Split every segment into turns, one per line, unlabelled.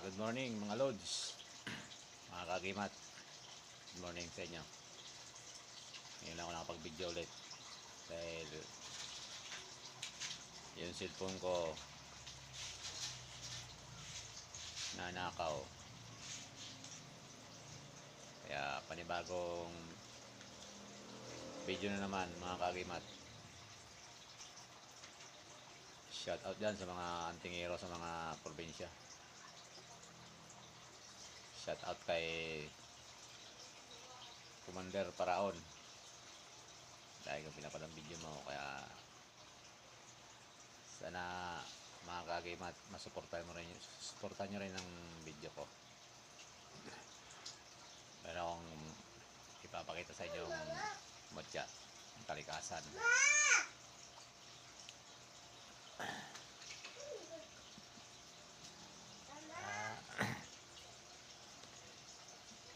Good morning mga lods, mga kagimat. Good morning sa inyo. Ngayon lang ako nakapag video ulit dahil yung cellphone ko nanakaw, kaya panibagong video na naman mga kagimat. Shout out dyan sa mga antingero sa mga probinsya. Shout out kay Commander Paraon dahil kung pinapanood ang video mo, kaya sana mga kagimat masuportahan nyo rin ang video ko. Meron akong ipapakita sa inyo yung mutya, ang kalikasan.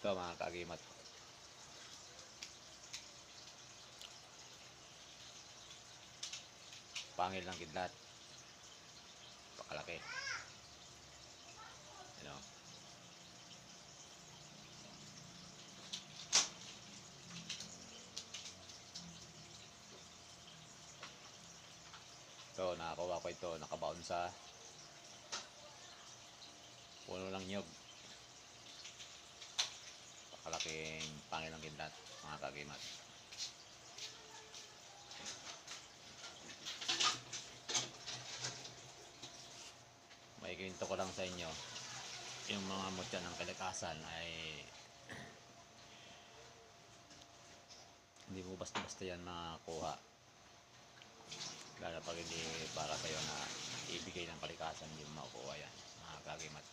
Ito mga kagimat, pangil ng kidlat, pakalaki, you know. Ito, nakakuha ko ito, nakabaon sa puno ng nyog. Pakalaking pangil ng kidlat mga kagimat. May kwento ko lang sa inyo, yung mga mutya ng kalikasan ay hindi mo basta-basta yan makakuha, lalo pag hindi para sa'yo na ibigay ng kalikasan, hindi mo makukuha yan mga kagimat.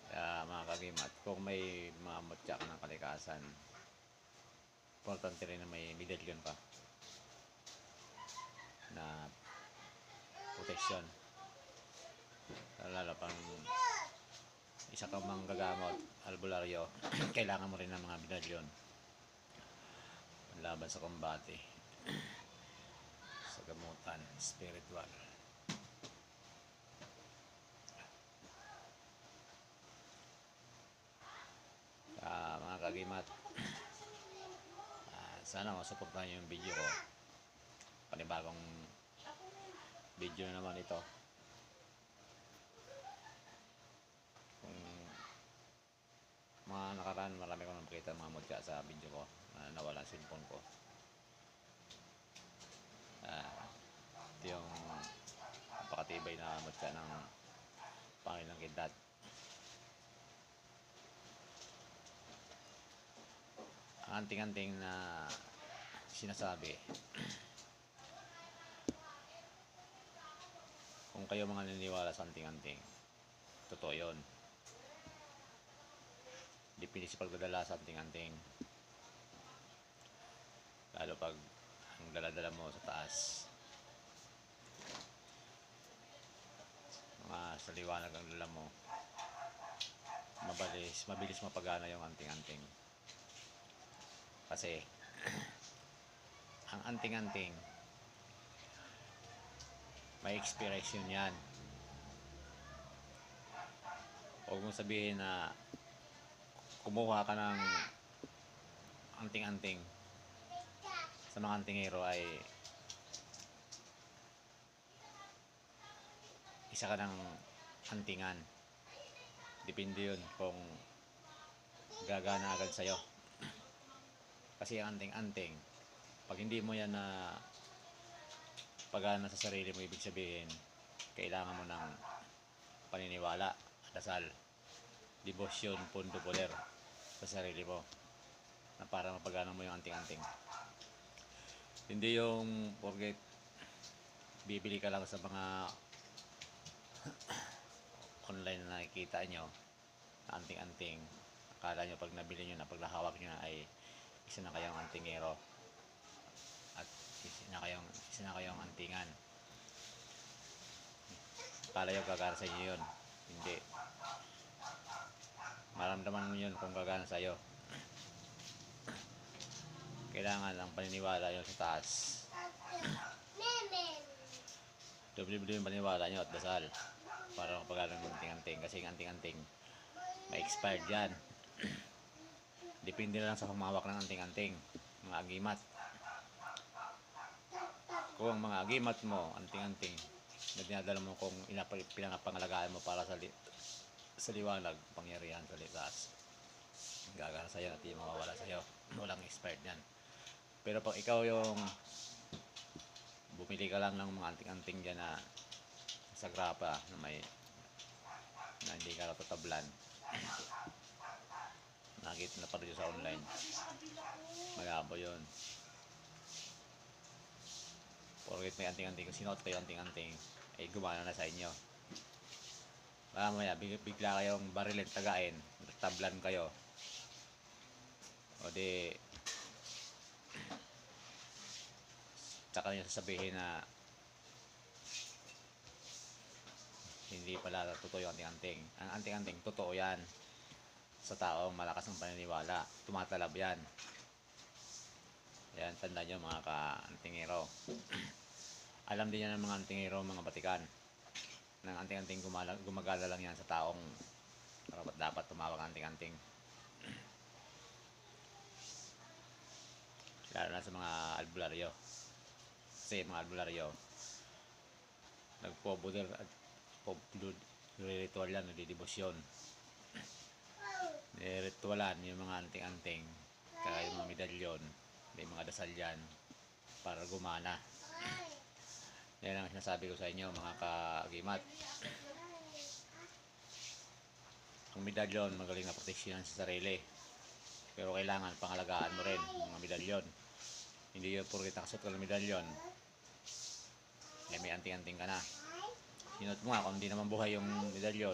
Kaya mga kagimat, kung may mga mutya ka ng kalikasan, importante rin na may medallion ka na protection, lalo pang isa kang manggagamot, albularyo. Kailangan mo rin ng mga medallion laban sa kombate, sa gamutan spiritual. Mga kagimat, sana masuportahan nyo yung video ko. Panibagong video na naman ito. Kung mga nakaraan, marami ko nakita mga mutya sa video ko na nawala ang cellphone ko. Ito yung napakatibay na mutya ng pangil ng kidlat. Ang anting-anting na sinasabi, kung kayo mga naniniwala sa anting-anting, totoo yun. Depende sa pagdadala sa anting-anting, lalo pag ang daladala mo sa taas, mga sa liwanag ang dala mo, mabilis mapagana yung anting-anting. Kasi ang anting-anting may expiration yan. Huwag mong sabihin na kumuha ka ng anting-anting sa mga antingero ay isa ka ng antingan. Depende yun kung gagana agad sa'yo. Kasi ang anting-anting, pag hindi mo yan na pagana sa sarili mo, ibig sabihin kailangan mo ng paniniwala, dasal, devotion, pundo, poder sa sarili mo na para mapagana mo yung anting-anting. Hindi yung forget bibili ka lang sa mga online na nakikita nyo na anting-anting. Akala nyo pag nabili nyo na, pag nahawak nyo na ay isa na kayong antingero at isa na kayong antingan. Akala nyo gagana sa inyo yun. Hindi. Maramdaman mo yun kung gagana sa iyo. kailangan ang paniniwala nyo sa taas. Dubli-dubli yung paniniwala nyo at dasal para kapagalan ng anting-anting, kasi ang anting-anting may expired yan. Depende na lang sa humawak ng anting-anting, mga agimat. Kung ang mga agimat mo, anting-anting na dinadala mo, kung pinangapangalagaan mo para sa liwanag, pangyarihan sa litas, gagana sa'yo at di mawawala sa'yo. Walang expired yan. Pero pag ikaw yung bumili ka lang ng mga anting-anting dyan na sa grapa na hindi ka natatablan, nakikita na pa rin sa online, malabo yun. Porkit may anting-anting, kung sinuot kayo anting-anting, ay gumana na sa inyo. Mamaya bigla kayong barilin, tagain, tablan kayo, o di tsaka nyo sasabihin na hindi pala totoo yung anting-anting. Ang anting-anting, totoo yan sa taong malakas ng paniniwala, tumatalab yan. Yan, tanda nyo mga ka-antingero. Alam din yan ng mga antingero, mga batikan, ng anting-anting gumagala lang yan sa taong dapat tumawag ang anting-anting. Lalo na sa mga albularyo. Kasi mga albularyo, nagpo-budol at ritual yan, nagdidibosyon. Ritualan yung mga anting-anting, kaya yung mga medalyon, may mga dasal yan para gumana. Yan ang sinasabi ko sa inyo mga ka-agimat. Ang medalyon, magaling na proteksyon sa sarili, pero kailangan pangalagaan mo rin mga medalyon. Hindi yun porkit nakasuot ka ng medalyon may anting-anting ka na. Sinot mo nga, kung hindi naman buhay yung medalyon,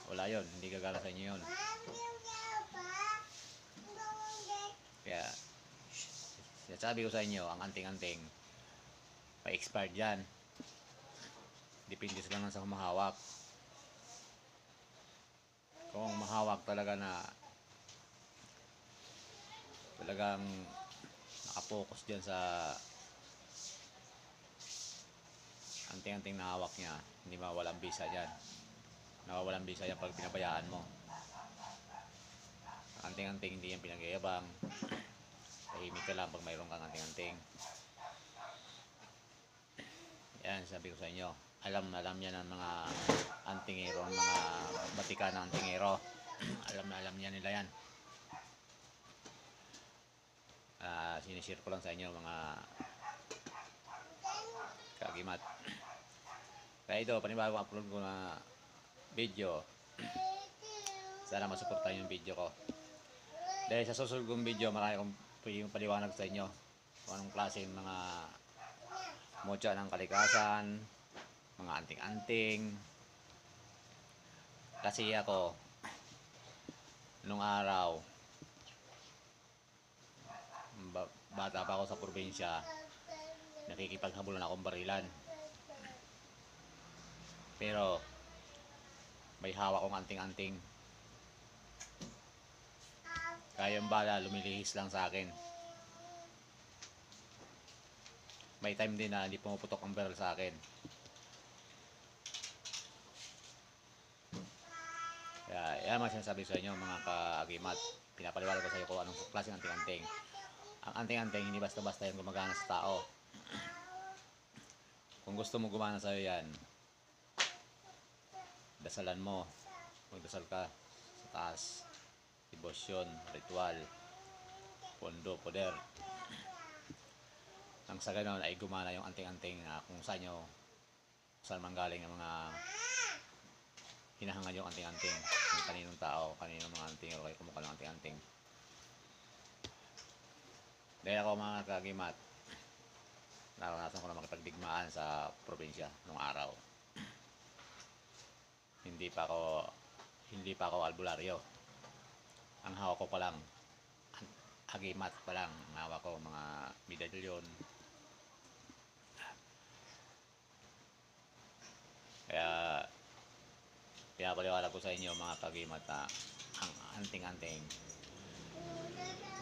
wala yun, hindi gagala sa inyo yun. Kaya sabi ko sa inyo, ang anting-anting may expired yan. Depende sila lang sa humahawak. Kung mahawak talaga na talagang nakapokus dyan sa anting-anting na hawak niya, hindi mawawalang bisa dyan. Nawawalang bisa yan pag pinabayaan mo. Anting-anting hindi yan pinag-iabang. Tahimik ka lang pag mayroon kang anting-anting. Yan, sabi ko sa inyo, alam yan ng mga antingero, ang mga batikan ng antingero. alam yan nila yan. Sinishare ko lang sa inyo mga kagimat. Kaya ito, panibagong upload ko na video, sana masuportahan yung video ko. Dahil sa susunod kong video, marami kong pwedeng paliwanag sa inyo kung anong klase yung mga motya ng kalikasan, mga anting-anting. Kasi ako, nung araw, bata pa ako sa probinsya, nakikipaghabulan akong barilan. Pero may hawak kong anting-anting. Kaya yung bala lumilihis lang sa akin. May time din na hindi pumuputok ang barrel sa akin. Kaya yan mga sinasabi sa inyo mga ka-agimat. Pinapaliwala ko sa iyo kung anong klaseng anting-anting. Ang anting-anting hindi basta-basta yan gumagana sa tao. Kung gusto mo gumana sa iyo yan, dasalan mo. Magdasal ka sa taas. Debosyon, ritual, pondo, poder. Nang sa ganon ay gumana yung anting-anting na kung saan manggaling ang mga hinahangad yung anting-anting ng kaninong tao, kaninong mga anting o kaya kumukha ng anting-anting. Dahil ako mga kagimat, naranasan ko na makipagdigmaan sa probinsya nung araw. Hindi pa ako albularyo. Ang hawak ko pa lang, agimat pa lang. Ang hawak ko mga medalyon. Kaya pinapaliwala ko sa inyo mga kagimat na ang anting-anting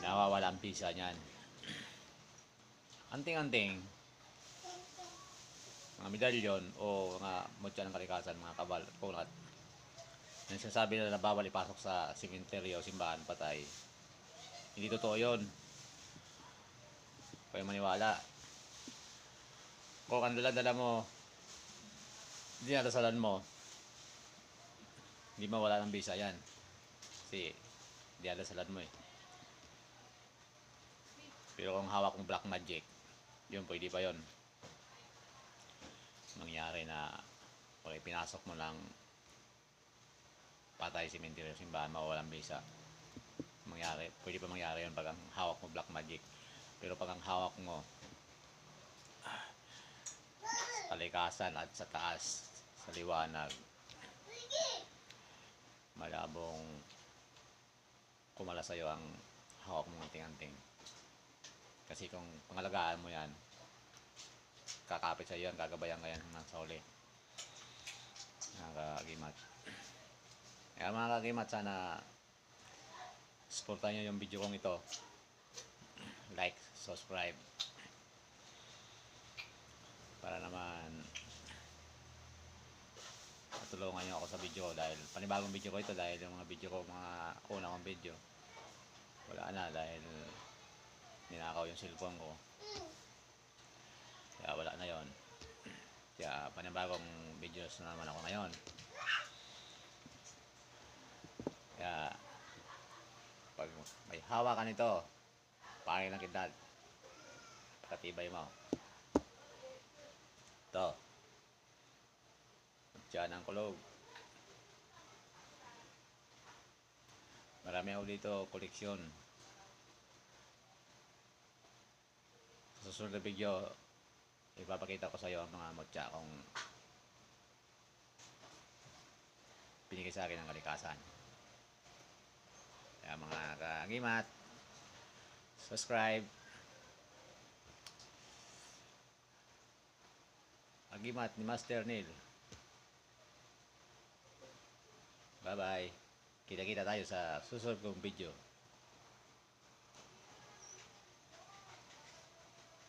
nawawala ang bisa niyan. anting-anting, mga medalyon o mga mutya ng kalikasan, mga kabal at kunat. Yung sinasabi nila na bawal ipasok sa simenteryo, simbahan, patay. Hindi totoo yun. Kaya maniwala. Kung ang dala-dala mo, dinadasalan mo, hindi mawala ng bisa yan. Kasi dinadasalan mo eh. Pero kung hawak mong black magic, yun pwede pa yun. Mangyari na pag pinasok mo lang patay, simenteryo, simbahan, mawawalang bisa. Pwede pa mangyari yun pag ang hawak mo black magic. Pero pag ang hawak mo sa kalikasan at sa taas, sa liwanag, malabong kumala sa'yo ang hawak mong anting-anting. Kasi kung pangalagaan mo yan, kakapit sa'yo yan, gagabayan ka yan hanggang sa uli. Mga kagimat. Kaya mga kagimat, sana supportan nyo yung video kong ito. Like, subscribe. Para naman matulungan nyo ako sa video ko, dahil panibagong video ko ito, dahil yung mga video ko, mga una kong video, wala na dahil ninakaw yung cellphone ko. Kaya wala na yon. Kaya panibagong videos na naman ako ngayon. Kaya pag may hawak ka nito, pangin lang kita, katibay mo. Ito, dyan ang kulog. Marami ako dito koleksyon. Sa susunod na video, ipapakita ko sa iyo ang mga mutya kong binigay sa akin ng kalikasan. Kaya mga kagimat, subscribe. Agimat ni Master Neil. Bye bye. Kita-kita tayo sa susunod kong video.